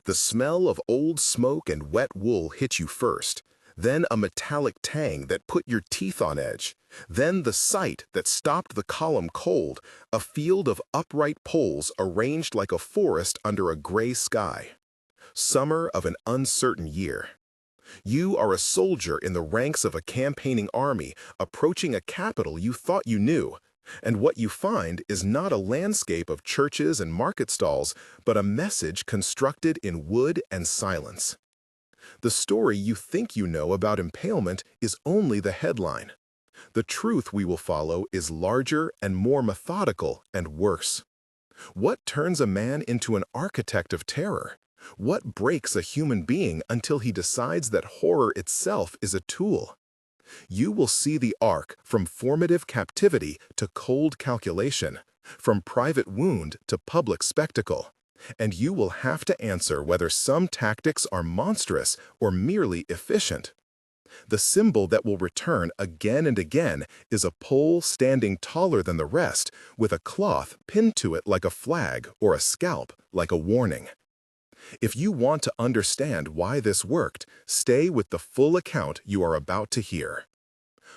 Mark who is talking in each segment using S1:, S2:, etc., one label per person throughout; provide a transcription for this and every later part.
S1: The smell of old smoke and wet wool hit you first, then a metallic tang that put your teeth on edge, then the sight that stopped the column cold, a field of upright poles arranged like a forest under a gray sky. Summer of an uncertain year. You are a soldier in the ranks of a campaigning army approaching a capital you thought you knew, and what you find is not a landscape of churches and market stalls, but a message constructed in wood and silence. The story you think you know about impalement is only the headline. The truth we will follow is larger and more methodical and worse. What turns a man into an architect of terror? What breaks a human being until he decides that horror itself is a tool? You will see the arc from formative captivity to cold calculation, from private wound to public spectacle, and you will have to answer whether some tactics are monstrous or merely efficient. The symbol that will return again and again is a pole standing taller than the rest, with a cloth pinned to it like a flag or a scalp like a warning. If you want to understand why this worked, stay with the full account you are about to hear.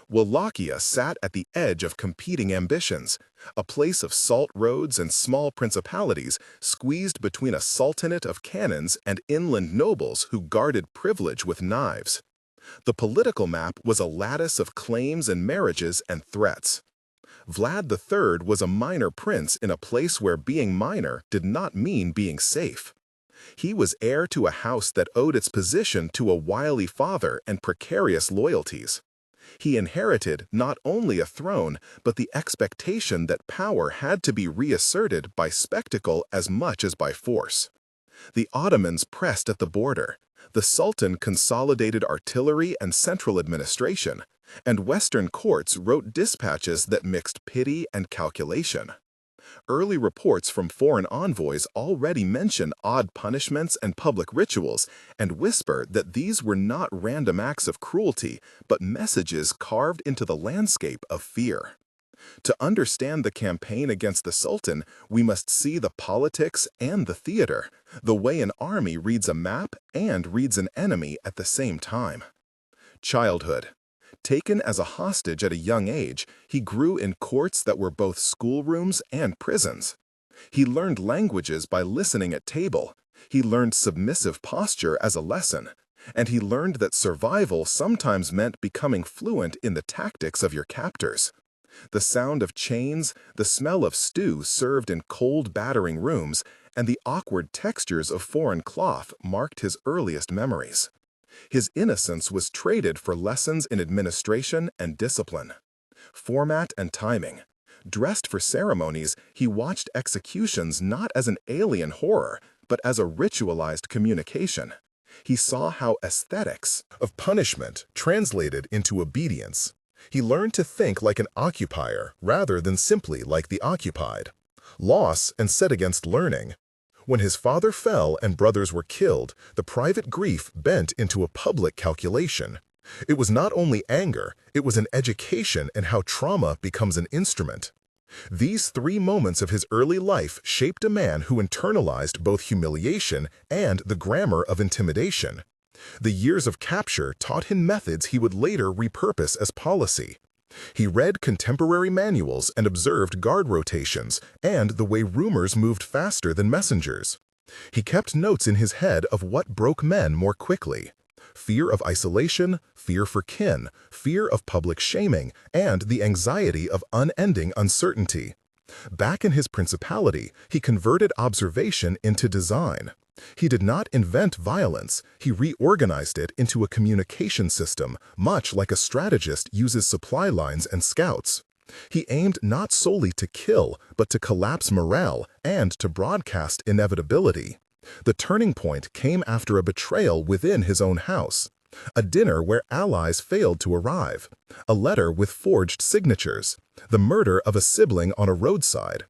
S1: Wallachia sat at the edge of competing ambitions, a place of salt roads and small principalities squeezed between a sultanate of cannons and inland nobles who guarded privilege with knives. The political map was a lattice of claims and marriages and threats. Vlad the Third was a minor prince in a place where being minor did not mean being safe. He was heir to a house that owed its position to a wily father and precarious loyalties. He inherited not only a throne, but the expectation that power had to be reasserted by spectacle as much as by force. The Ottomans pressed at the border. The Sultan consolidated artillery and central administration, and Western courts wrote dispatches that mixed pity and calculation. Early reports from foreign envoys already mention odd punishments and public rituals, and whisper that these were not random acts of cruelty, but messages carved into the landscape of fear. To understand the campaign against the Sultan, we must see the politics and the theater, the way an army reads a map and reads an enemy at the same time. Childhood. Taken as a hostage at a young age, he grew in courts that were both schoolrooms and prisons. He learned languages by listening at table. He learned submissive posture as a lesson. And he learned that survival sometimes meant becoming fluent in the tactics of your captors. The sound of chains, the smell of stew served in cold battering rooms, and the awkward textures of foreign cloth marked his earliest memories. His innocence was traded for lessons in administration and discipline. Format and timing. Dressed for ceremonies, he watched executions not as an alien horror, but as a ritualized communication. He saw how aesthetics of punishment translated into obedience. He learned to think like an occupier rather than simply like the occupied. Loss and set against learning. When his father fell and brothers were killed, the private grief bent into a public calculation. It was not only anger, it was an education in how trauma becomes an instrument. These 3 moments of his early life shaped a man who internalized both humiliation and the grammar of intimidation. The years of capture taught him methods he would later repurpose as policy. He read contemporary manuals and observed guard rotations and the way rumors moved faster than messengers. He kept notes in his head of what broke men more quickly: fear of isolation, fear for kin, fear of public shaming, and the anxiety of unending uncertainty. Back in his principality, he converted observation into design. He did not invent violence, he reorganized it into a communication system, much like a strategist uses supply lines and scouts. He aimed not solely to kill, but to collapse morale and to broadcast inevitability. The turning point came after a betrayal within his own house, a dinner where allies failed to arrive, a letter with forged signatures, the murder of a sibling on a roadside.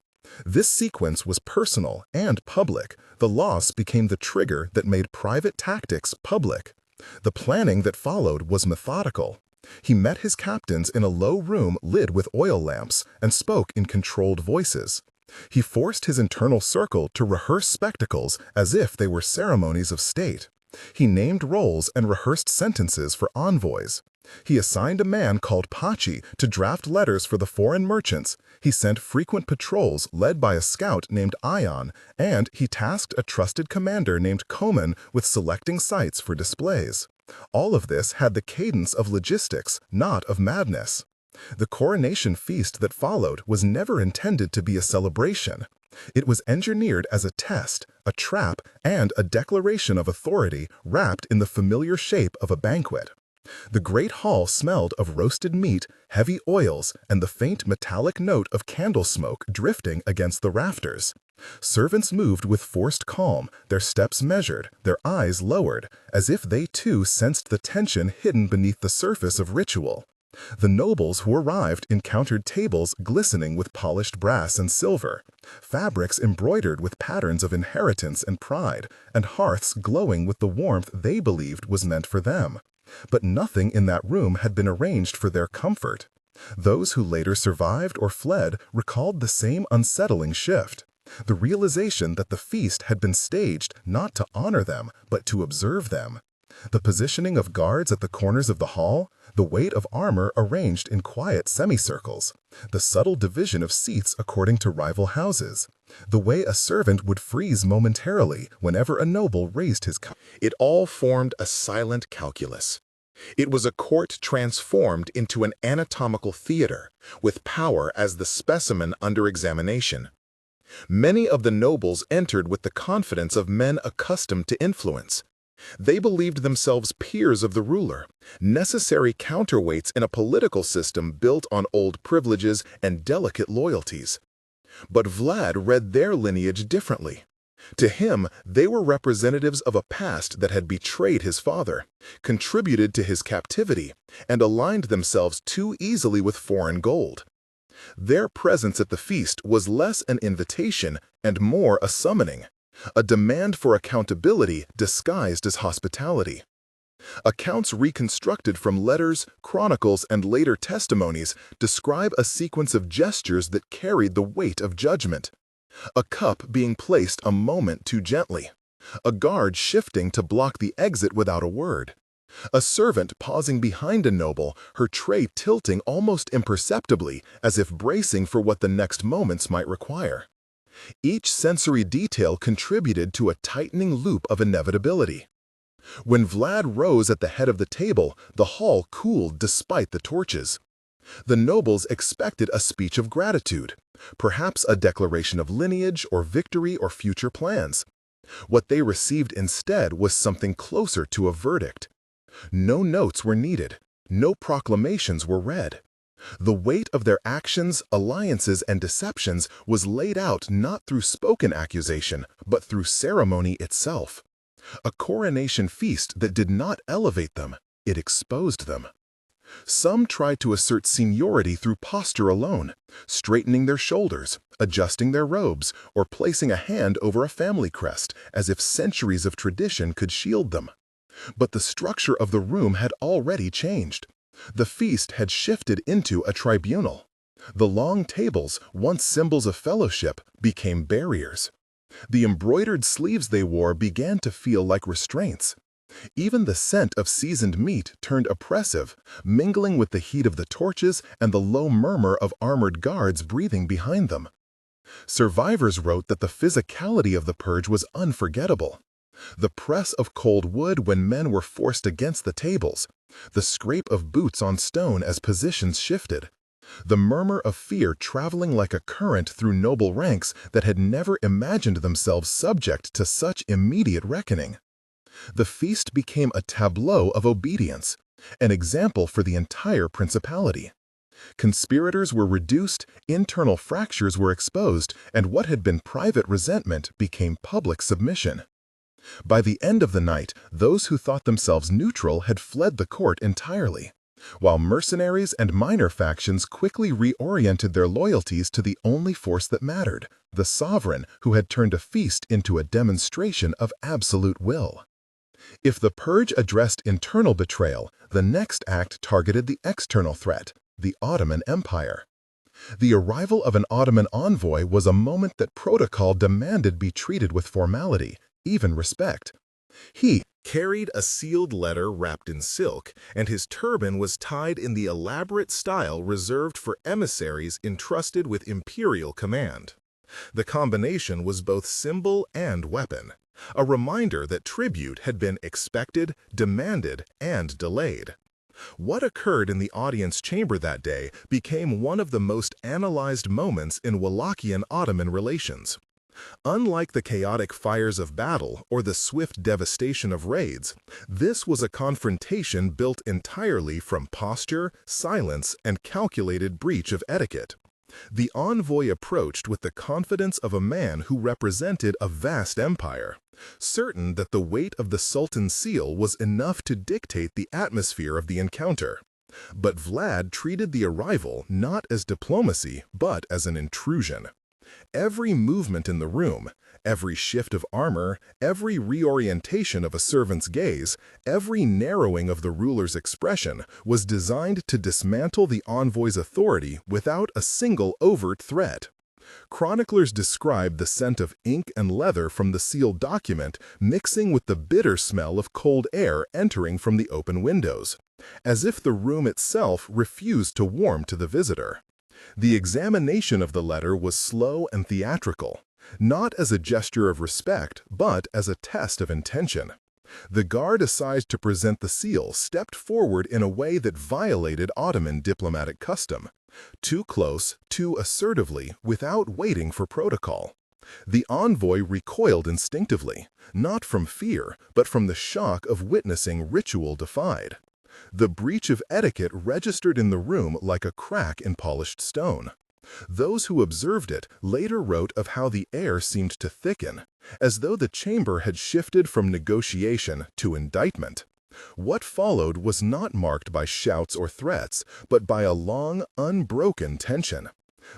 S1: This sequence was personal and public. The loss became the trigger that made private tactics public. The planning that followed was methodical. He met his captains in a low room lit with oil lamps and spoke in controlled voices. He forced his internal circle to rehearse spectacles as if they were ceremonies of state. He named roles and rehearsed sentences for envoys. He assigned a man called Pachi to draft letters for the foreign merchants. He sent frequent patrols led by a scout named Ion, and he tasked a trusted commander named Koman with selecting sites for displays. All of this had the cadence of logistics, not of madness. The coronation feast that followed was never intended to be a celebration. It was engineered as a test, a trap, and a declaration of authority wrapped in the familiar shape of a banquet. The great hall smelled of roasted meat, heavy oils, and the faint metallic note of candle smoke drifting against the rafters. Servants moved with forced calm, their steps measured, their eyes lowered, as if they too sensed the tension hidden beneath the surface of ritual. The nobles who arrived encountered tables glistening with polished brass and silver, fabrics embroidered with patterns of inheritance and pride, and hearths glowing with the warmth they believed was meant for them. But nothing in that room had been arranged for their comfort. Those who later survived or fled recalled the same unsettling shift, the realization that the feast had been staged not to honor them, but to observe them. The positioning of guards at the corners of the hall, the weight of armor arranged in quiet semicircles, the subtle division of seats according to rival houses, the way a servant would freeze momentarily whenever a noble raised his cup. It all formed a silent calculus. It was a court transformed into an anatomical theater, with power as the specimen under examination. Many of the nobles entered with the confidence of men accustomed to influence. They believed themselves peers of the ruler, necessary counterweights in a political system built on old privileges and delicate loyalties. But Vlad read their lineage differently. To him, they were representatives of a past that had betrayed his father, contributed to his captivity, and aligned themselves too easily with foreign gold. Their presence at the feast was less an invitation and more a summoning, a demand for accountability disguised as hospitality. Accounts reconstructed from letters, chronicles, and later testimonies describe a sequence of gestures that carried the weight of judgment. A cup being placed a moment too gently, a guard shifting to block the exit without a word, a servant pausing behind a noble, her tray tilting almost imperceptibly as if bracing for what the next moments might require. Each sensory detail contributed to a tightening loop of inevitability. When Vlad rose at the head of the table, the hall cooled despite the torches. The nobles expected a speech of gratitude, perhaps a declaration of lineage or victory or future plans. What they received instead was something closer to a verdict. No notes were needed, no proclamations were read. The weight of their actions, alliances, and deceptions was laid out not through spoken accusation, but through ceremony itself. A coronation feast that did not elevate them, it exposed them. Some tried to assert seniority through posture alone, straightening their shoulders, adjusting their robes, or placing a hand over a family crest, as if centuries of tradition could shield them. But the structure of the room had already changed. The feast had shifted into a tribunal. The long tables, once symbols of fellowship, became barriers. The embroidered sleeves they wore began to feel like restraints. Even the scent of seasoned meat turned oppressive, mingling with the heat of the torches and the low murmur of armored guards breathing behind them. Survivors wrote that the physicality of the purge was unforgettable. The press of cold wood when men were forced against the tables, the scrape of boots on stone as positions shifted, the murmur of fear traveling like a current through noble ranks that had never imagined themselves subject to such immediate reckoning. The feast became a tableau of obedience, an example for the entire principality. Conspirators were reduced, internal fractures were exposed, and what had been private resentment became public submission. By the end of the night, those who thought themselves neutral had fled the court entirely, while mercenaries and minor factions quickly reoriented their loyalties to the only force that mattered, the sovereign who had turned a feast into a demonstration of absolute will. If the purge addressed internal betrayal, the next act targeted the external threat, the Ottoman Empire. The arrival of an Ottoman envoy was a moment that protocol demanded be treated with formality, even respect. He carried a sealed letter wrapped in silk, and his turban was tied in the elaborate style reserved for emissaries entrusted with imperial command. The combination was both symbol and weapon, a reminder that tribute had been expected, demanded, and delayed. What occurred in the audience chamber that day became one of the most analyzed moments in Wallachian-Ottoman relations. Unlike the chaotic fires of battle or the swift devastation of raids, this was a confrontation built entirely from posture, silence, and calculated breach of etiquette. The envoy approached with the confidence of a man who represented a vast empire, certain that the weight of the Sultan's seal was enough to dictate the atmosphere of the encounter. But Vlad treated the arrival not as diplomacy, but as an intrusion. Every movement in the room, every shift of armor, every reorientation of a servant's gaze, every narrowing of the ruler's expression was designed to dismantle the envoy's authority without a single overt threat. Chroniclers describe the scent of ink and leather from the sealed document mixing with the bitter smell of cold air entering from the open windows, as if the room itself refused to warm to the visitor. The examination of the letter was slow and theatrical, not as a gesture of respect, but as a test of intention. The guard assigned to present the seal stepped forward in a way that violated Ottoman diplomatic custom. Too close, too assertively, without waiting for protocol. The envoy recoiled instinctively, not from fear, but from the shock of witnessing ritual defied. The breach of etiquette registered in the room like a crack in polished stone. Those who observed it later wrote of how the air seemed to thicken, as though the chamber had shifted from negotiation to indictment. What followed was not marked by shouts or threats, but by a long, unbroken tension.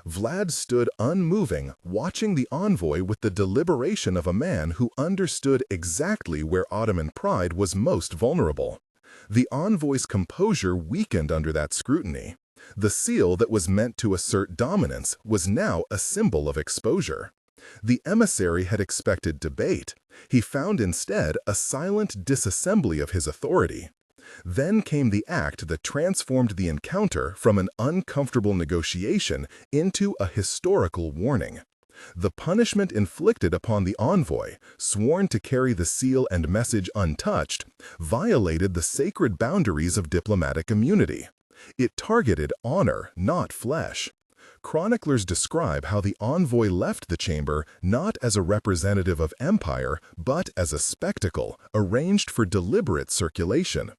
S1: Vlad stood unmoving, watching the envoy with the deliberation of a man who understood exactly where Ottoman pride was most vulnerable. The envoy's composure weakened under that scrutiny. The seal that was meant to assert dominance was now a symbol of exposure. The emissary had expected debate. He found instead a silent disassembly of his authority. Then came the act that transformed the encounter from an uncomfortable negotiation into a historical warning. The punishment inflicted upon the envoy, sworn to carry the seal and message untouched, violated the sacred boundaries of diplomatic immunity. It targeted honor, not flesh. Chroniclers describe how the envoy left the chamber not as a representative of empire, but as a spectacle arranged for deliberate circulation.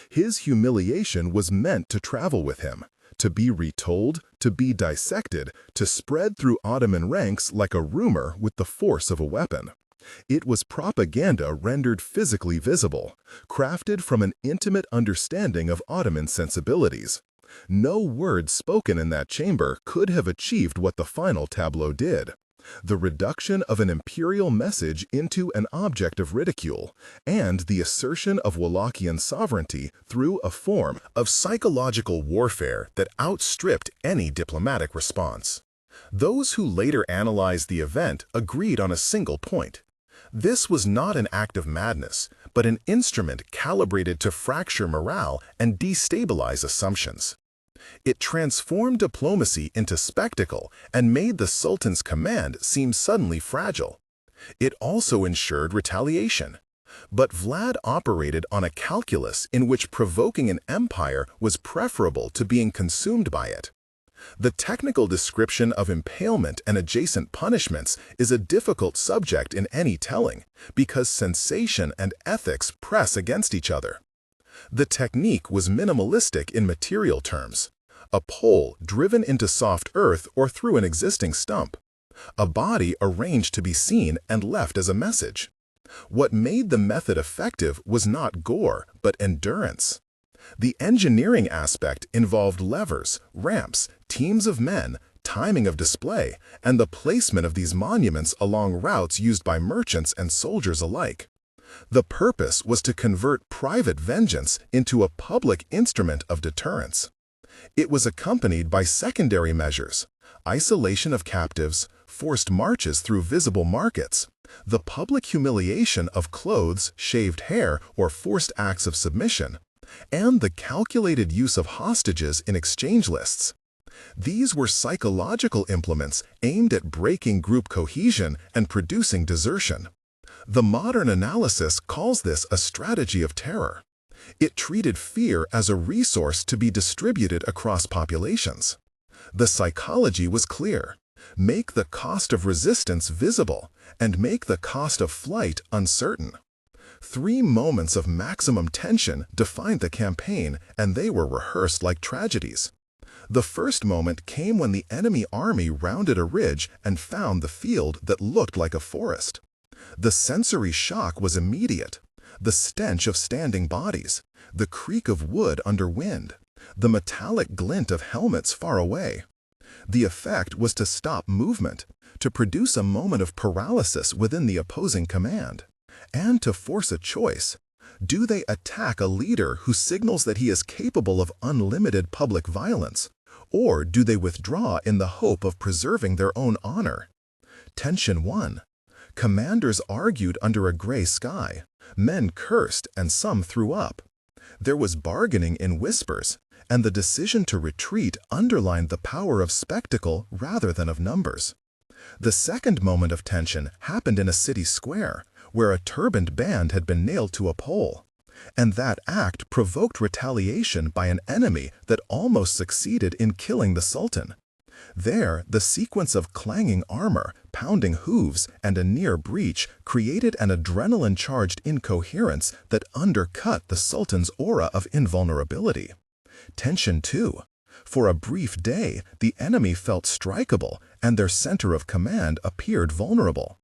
S1: His humiliation was meant to travel with him, to be retold, to be dissected, to spread through Ottoman ranks like a rumor with the force of a weapon. It was propaganda rendered physically visible, crafted from an intimate understanding of Ottoman sensibilities. No words spoken in that chamber could have achieved what the final tableau did. The reduction of an imperial message into an object of ridicule, and the assertion of Wallachian sovereignty through a form of psychological warfare that outstripped any diplomatic response. Those who later analyzed the event agreed on a single point. This was not an act of madness, but an instrument calibrated to fracture morale and destabilize assumptions. It transformed diplomacy into spectacle and made the Sultan's command seem suddenly fragile. It also ensured retaliation. But Vlad operated on a calculus in which provoking an empire was preferable to being consumed by it. The technical description of impalement and adjacent punishments is a difficult subject in any telling, because sensation and ethics press against each other. The technique was minimalistic in material terms. A pole driven into soft earth or through an existing stump. A body arranged to be seen and left as a message. What made the method effective was not gore, but endurance. The engineering aspect involved levers, ramps, teams of men, timing of display, and the placement of these monuments along routes used by merchants and soldiers alike. The purpose was to convert private vengeance into a public instrument of deterrence. It was accompanied by secondary measures, isolation of captives, forced marches through visible markets, the public humiliation of clothes, shaved hair, or forced acts of submission, and the calculated use of hostages in exchange lists. These were psychological implements aimed at breaking group cohesion and producing desertion. The modern analysis calls this a strategy of terror. It treated fear as a resource to be distributed across populations. The psychology was clear. Make the cost of resistance visible, and make the cost of flight uncertain. 3 moments of maximum tension defined the campaign, and they were rehearsed like tragedies. The first moment came when the enemy army rounded a ridge and found the field that looked like a forest. The sensory shock was immediate. The stench of standing bodies, the creak of wood under wind, the metallic glint of helmets far away. The effect was to stop movement, to produce a moment of paralysis within the opposing command, and to force a choice. Do they attack a leader who signals that he is capable of unlimited public violence, or do they withdraw in the hope of preserving their own honor? Tension 1. Commanders argued under a gray sky. Men cursed and some threw up. There was bargaining in whispers, and the decision to retreat underlined the power of spectacle rather than of numbers. The second moment of tension happened in a city square, where a turbaned band had been nailed to a pole, and that act provoked retaliation by an enemy that almost succeeded in killing the Sultan. There, the sequence of clanging armor, pounding hooves, and a near breach created an adrenaline-charged incoherence that undercut the Sultan's aura of invulnerability. Tension 2. For a brief day, the enemy felt strikeable, and their center of command appeared vulnerable.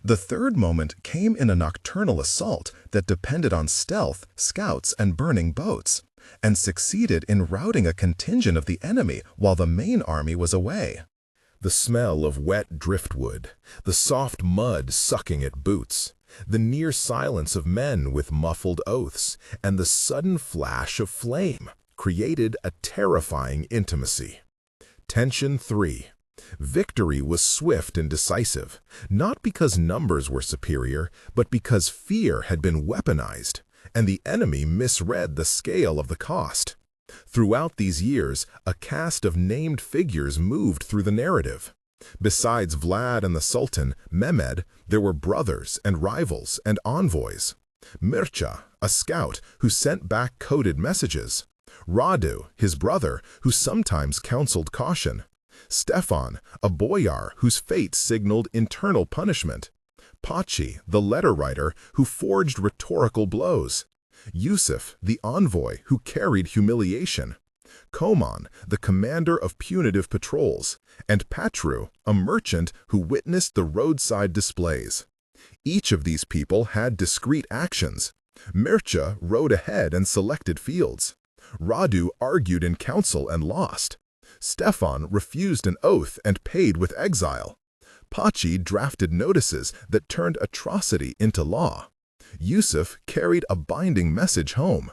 S1: The third moment came in a nocturnal assault that depended on stealth, scouts, and burning boats, and succeeded in routing a contingent of the enemy while the main army was away. The smell of wet driftwood, the soft mud sucking at boots, the near silence of men with muffled oaths, and the sudden flash of flame created a terrifying intimacy. Tension 3. Victory was swift and decisive, not because numbers were superior, but because fear had been weaponized, and the enemy misread the scale of the cost. Throughout these years, a cast of named figures moved through the narrative. Besides Vlad and the Sultan, Mehmed, there were brothers and rivals and envoys. Mircea, a scout who sent back coded messages. Radu, his brother, who sometimes counseled caution. Stefan, a boyar whose fate signaled internal punishment. Pachi, the letter writer who forged rhetorical blows. Yusuf, the envoy who carried humiliation. Koman, the commander of punitive patrols. And Patru, a merchant who witnessed the roadside displays. Each of these people had discrete actions. Mircea rode ahead and selected fields. Radu argued in council and lost. Stefan refused an oath and paid with exile. Pachi drafted notices that turned atrocity into law. Yusuf carried a binding message home.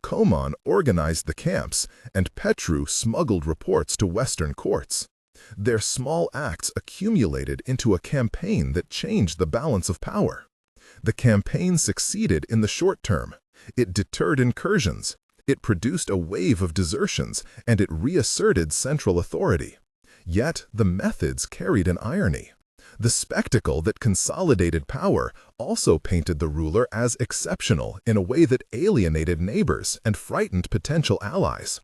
S1: Koman organized the camps, and Petru smuggled reports to Western courts. Their small acts accumulated into a campaign that changed the balance of power. The campaign succeeded in the short term. It deterred incursions. It produced a wave of desertions, and it reasserted central authority. Yet the methods carried an irony. The spectacle that consolidated power also painted the ruler as exceptional in a way that alienated neighbors and frightened potential allies.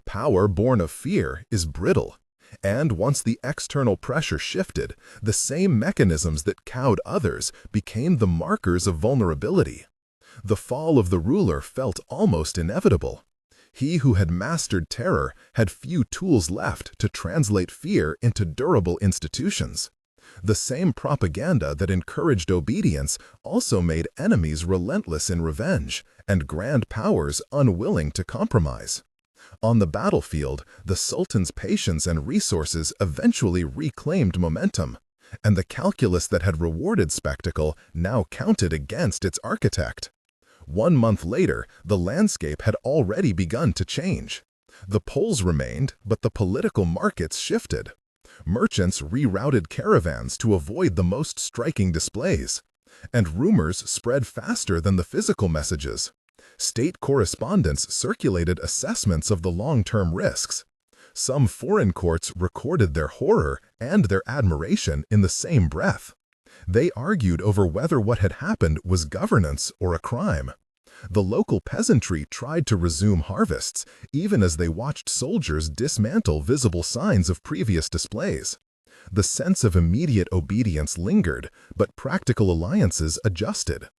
S1: Power born of fear is brittle, and once the external pressure shifted, the same mechanisms that cowed others became the markers of vulnerability. The fall of the ruler felt almost inevitable. He who had mastered terror had few tools left to translate fear into durable institutions. The same propaganda that encouraged obedience also made enemies relentless in revenge and grand powers unwilling to compromise. On the battlefield, the Sultan's patience and resources eventually reclaimed momentum, and the calculus that had rewarded spectacle now counted against its architect. 1 month later, the landscape had already begun to change. The polls remained, but the political markets shifted. Merchants rerouted caravans to avoid the most striking displays, and rumors spread faster than the physical messages. State correspondence circulated assessments of the long-term risks. Some foreign courts recorded their horror and their admiration in the same breath. They argued over whether what had happened was governance or a crime. The local peasantry tried to resume harvests, even as they watched soldiers dismantle visible signs of previous displays. The sense of immediate obedience lingered, but practical alliances adjusted.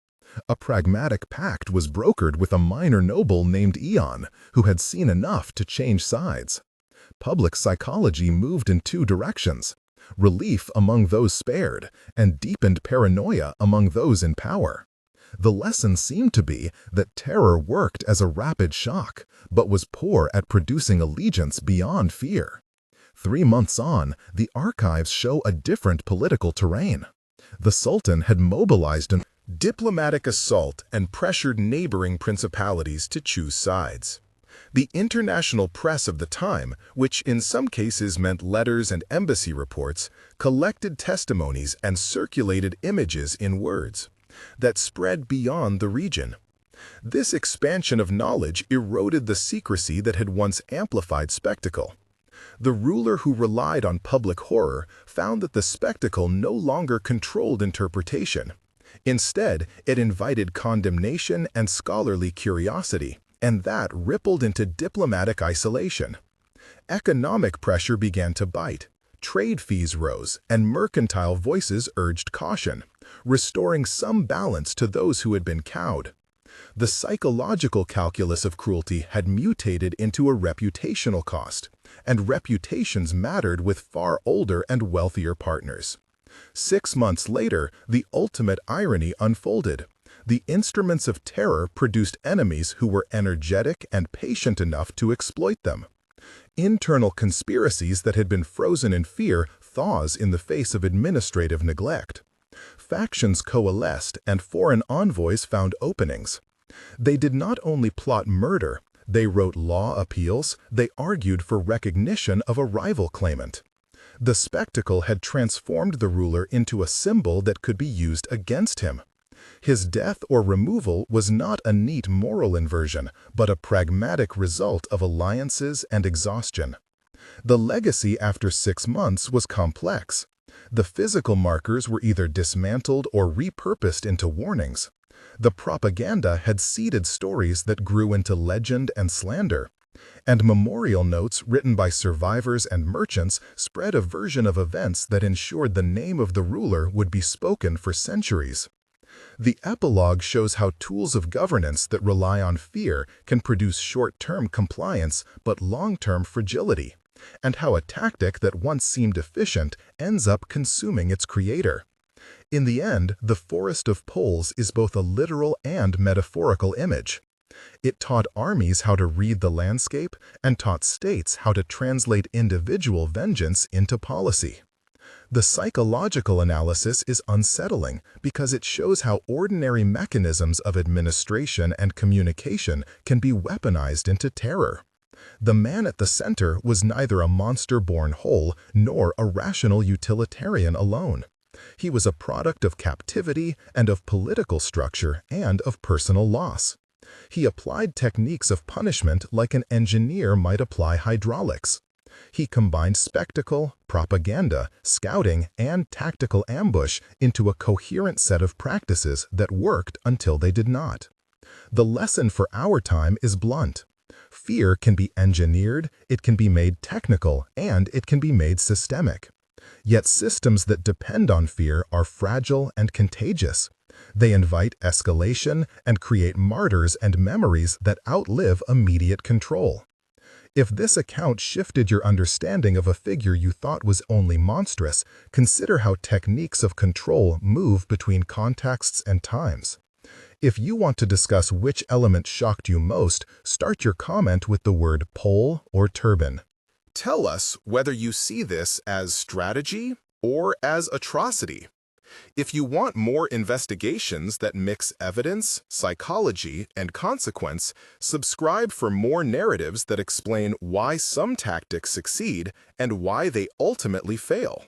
S1: A pragmatic pact was brokered with a minor noble named Ion, who had seen enough to change sides. Public psychology moved in two directions: relief among those spared, and deepened paranoia among those in power. The lesson seemed to be that terror worked as a rapid shock, but was poor at producing allegiance beyond fear. 3 months on, the archives show a different political terrain. The Sultan had mobilized a diplomatic assault and pressured neighboring principalities to choose sides. The international press of the time, which in some cases meant letters and embassy reports, collected testimonies and circulated images in words that spread beyond the region. This expansion of knowledge eroded the secrecy that had once amplified spectacle. The ruler who relied on public horror found that the spectacle no longer controlled interpretation. Instead, it invited condemnation and scholarly curiosity, and that rippled into diplomatic isolation. Economic pressure began to bite. Trade fees rose, and mercantile voices urged caution, restoring some balance to those who had been cowed. The psychological calculus of cruelty had mutated into a reputational cost, and reputations mattered with far older and wealthier partners. 6 months later, the ultimate irony unfolded. The instruments of terror produced enemies who were energetic and patient enough to exploit them. Internal conspiracies that had been frozen in fear thaws in the face of administrative neglect. Factions coalesced and foreign envoys found openings. They did not only plot murder, they wrote law appeals, they argued for recognition of a rival claimant. The spectacle had transformed the ruler into a symbol that could be used against him. His death or removal was not a neat moral inversion, but a pragmatic result of alliances and exhaustion. The legacy after 6 months was complex. The physical markers were either dismantled or repurposed into warnings. The propaganda had seeded stories that grew into legend and slander, and memorial notes written by survivors and merchants spread a version of events that ensured the name of the ruler would be spoken for centuries. The epilogue shows how tools of governance that rely on fear can produce short-term compliance but long-term fragility, and how a tactic that once seemed efficient ends up consuming its creator. In the end, the Forest of Poles is both a literal and metaphorical image. It taught armies how to read the landscape and taught states how to translate individual vengeance into policy. The psychological analysis is unsettling because it shows how ordinary mechanisms of administration and communication can be weaponized into terror. The man at the center was neither a monster born whole nor a rational utilitarian alone. He was a product of captivity and of political structure and of personal loss. He applied techniques of punishment like an engineer might apply hydraulics. He combined spectacle, propaganda, scouting, and tactical ambush into a coherent set of practices that worked until they did not. The lesson for our time is blunt. Fear can be engineered, it can be made technical, and it can be made systemic. Yet systems that depend on fear are fragile and contagious. They invite escalation and create martyrs and memories that outlive immediate control. If this account shifted your understanding of a figure you thought was only monstrous, consider how techniques of control move between contexts and times. If you want to discuss which element shocked you most, start your comment with the word pole or turban. Tell us whether you see this as strategy or as atrocity. If you want more investigations that mix evidence, psychology, and consequence, subscribe for more narratives that explain why some tactics succeed and why they ultimately fail.